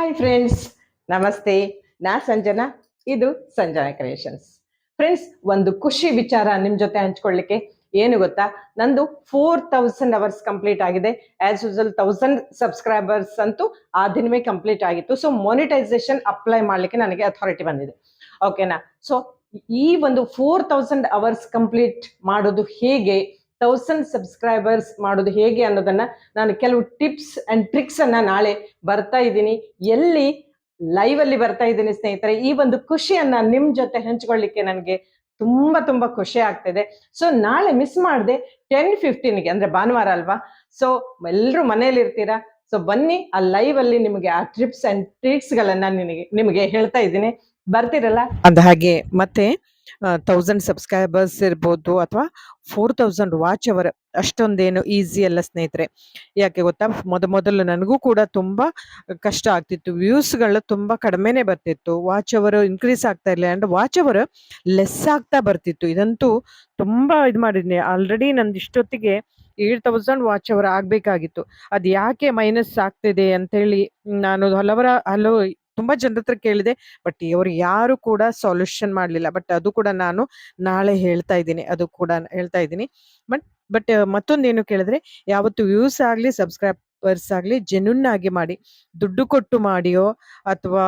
Hi friends, ನಮಸ್ತೆ. ನಾ ಸಂಜನಾ, ಇದು ಸಂಜನಾ ಕ್ರಿಯೇಷನ್ಸ್. ಫ್ರೆಂಡ್ಸ್, ಒಂದು ಖುಷಿ ವಿಚಾರ ನಿಮ್ಮ ಜೊತೆ ಹಂಚ್ಕೊಳ್ಳಿಕ್ಕೆ. ಏನು ಗೊತ್ತಾ, ನಂದು 4000 ಅವರ್ಸ್ ಕಂಪ್ಲೀಟ್ ಆಗಿದೆ. ಆಸ್ ಯೂಸಲ್ 1000 ಸಬ್ಸ್ಕ್ರೈಬರ್ಸ್ ಅಂತೂ ಆ ದಿನವೇ ಕಂಪ್ಲೀಟ್ ಆಗಿತ್ತು. ಸೊ ಮೊನಿಟೈಸೇಷನ್ ಅಪ್ಲೈ ಮಾಡಲಿಕ್ಕೆ ನನಗೆ ಅಥಾರಿಟಿ ಬಂದಿದೆ. ಓಕೆನಾ? ಸೊ ಈ ಒಂದು 4000 ಅವರ್ಸ್ ಕಂಪ್ಲೀಟ್ ಮಾಡೋದು ಹೇಗೆ, 1000 ಸಬ್ಸ್ಕ್ರೈಬರ್ಸ್ ಮಾಡೋದು ಹೇಗೆ ಅನ್ನೋದನ್ನ ನಾನು ಕೆಲವು ಟಿಪ್ಸ್ ಅಂಡ್ ಟ್ರಿಕ್ಸ್ ಅನ್ನ ನಾಳೆ ಬರ್ತಾ ಇದ್ದೀನಿ, ಎಲ್ಲಿ ಲೈವ್ ಅಲ್ಲಿ ಬರ್ತಾ ಇದ್ದೀನಿ ಸ್ನೇಹಿತರೆ. ಈ ಒಂದು ಖುಷಿಯನ್ನ ನಿಮ್ ಜೊತೆ ಹಂಚ್ಕೊಳ್ಳಿಕ್ಕೆ ನನಗೆ ತುಂಬಾ ತುಂಬಾ ಖುಷಿ ಆಗ್ತಿದೆ. ಸೊ ನಾಳೆ ಮಿಸ್ ಮಾಡದೆ 10:15ಗೆ, ಅಂದ್ರೆ ಭಾನುವಾರ ಅಲ್ವಾ, ಸೊ ಎಲ್ಲರೂ ಮನೇಲಿ ಇರ್ತೀರಾ. ಸೊ ಬನ್ನಿ, ಆ ಲೈವ್ ಅಲ್ಲಿ ನಿಮಗೆ ಆ ಟ್ರಿಪ್ಸ್ ಅಂಡ್ ಟ್ರಿಕ್ಸ್ ಗಳನ್ನ ನಿಮಗೆ ಹೇಳ್ತಾ ಇದ್ದೀನಿ, ಬರ್ತಿರಲ್ಲ ಅಂದ ಹಾಗೆ. ಮತ್ತೆ 1000 ಸಬ್ಸ್ಕ್ರೈಬರ್ಸ್ ಇರ್ಬೋದು ಅಥವಾ 4000 ವಾಚ್ ಅವರ್, ಅಷ್ಟೊಂದೇನು ಈಸಿ ಅಲ್ಲ ಸ್ನೇಹಿತರೆ. ಯಾಕೆ ಗೊತ್ತಾ, ಮೊದಲು ನನಗೂ ಕೂಡ ತುಂಬಾ ಕಷ್ಟ ಆಗ್ತಿತ್ತು. ವ್ಯೂಸ್ಗಳು ತುಂಬಾ ಕಡಿಮೆನೆ ಬರ್ತಿತ್ತು, ವಾಚ್ ಅವರ್ ಇನ್ಕ್ರೀಸ್ ಆಗ್ತಾ ಇಲ್ಲ, ಅಂಡ್ ವಾಚ್ ಅವರ್ ಲೆಸ್ ಆಗ್ತಾ ಬರ್ತಿತ್ತು. ಇದಂತೂ ತುಂಬಾ ಇದು ಮಾಡಿದ್ನಿ. ಆಲ್ರೆಡಿ ನಂದು ಇಷ್ಟೊತ್ತಿಗೆ 7000 ವಾಚ್ ಅವರ್ ಆಗ್ಬೇಕಾಗಿತ್ತು. ಅದ್ ಯಾಕೆ ಮೈನಸ್ ಆಗ್ತಿದೆ ಅಂತೇಳಿ ನಾನು ಹಲವು ತುಂಬಾ ಜನರ ಹತ್ರ ಕೇಳಿದೆ, ಬಟ್ ಇವರು ಯಾರು ಕೂಡ ಸೊಲ್ಯೂಷನ್ ಮಾಡ್ಲಿಲ್ಲ. ಬಟ್ ಅದು ಕೂಡ ನಾನು ನಾಳೆ ಹೇಳ್ತಾ ಇದ್ದೀನಿ. ಬಟ್ ಮತ್ತೊಂದೇನು ಕೇಳಿದ್ರೆ, ಯಾವತ್ತು ವ್ಯೂಸ್ ಆಗ್ಲಿ ಸಬ್ಸ್ಕ್ರೈಬರ್ಸ್ ಆಗ್ಲಿ ಜೆನ್ಯೂನ್ ಆಗಿ ಮಾಡಿ, ದುಡ್ಡು ಕೊಟ್ಟು ಮಾಡಿಯೋ ಅಥವಾ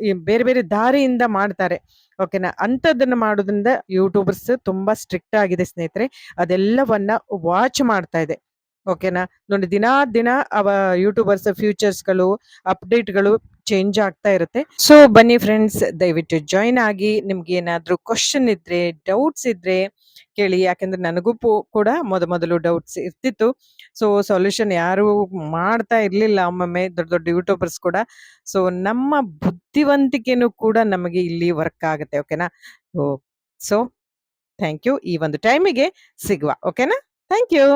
ಈ ಬೇರೆ ಬೇರೆ ದಾರಿಯಿಂದ ಮಾಡ್ತಾರೆ. ಓಕೆನಾ? ಅಂಥದ್ದನ್ನ ಮಾಡೋದ್ರಿಂದ ಯೂಟ್ಯೂಬರ್ಸ್ ತುಂಬಾ ಸ್ಟ್ರಿಕ್ಟ್ ಆಗಿದೆ ಸ್ನೇಹಿತರೆ. ಅದೆಲ್ಲವನ್ನ ವಾಚ್ ಮಾಡ್ತಾ ಇದೆ. ಓಕೆನಾ? ನೋಡಿ, ದಿನ ಅವ ಯೂಟ್ಯೂಬರ್ಸ್ ಫ್ಯೂಚರ್ಸ್ಗಳು, ಅಪ್ಡೇಟ್ಗಳು ಚೇಂಜ್ ಆಗ್ತಾ ಇರುತ್ತೆ. ಸೊ ಬನ್ನಿ ಫ್ರೆಂಡ್ಸ್, ದಯವಿಟ್ಟು ಜಾಯಿನ್ ಆಗಿ. ನಿಮ್ಗೆ ಏನಾದ್ರೂ ಕ್ವಶನ್ ಇದ್ರೆ, ಡೌಟ್ಸ್ ಇದ್ರೆ ಕೇಳಿ. ಯಾಕಂದ್ರೆ ನನಗೂ ಕೂಡ ಮೊದಲು ಡೌಟ್ಸ್ ಇರ್ತಿತ್ತು. ಸೊ ಸೊಲ್ಯೂಷನ್ ಯಾರು ಮಾಡ್ತಾ ಇರ್ಲಿಲ್ಲ ಒಮ್ಮೊಮ್ಮೆ, ದೊಡ್ಡ ದೊಡ್ಡ ಯೂಟ್ಯೂಬರ್ಸ್ ಕೂಡ. ಸೊ ನಮ್ಮ ಬುದ್ಧಿವಂತಿಕೆನೂ ಕೂಡ ನಮಗೆ ಇಲ್ಲಿ ವರ್ಕ್ ಆಗುತ್ತೆ. ಓಕೆನಾ? So thank you. ಈ ಒಂದು ಟೈಮಿಗೆ ಸಿಗುವ. ಓಕೆನಾ? Thank you.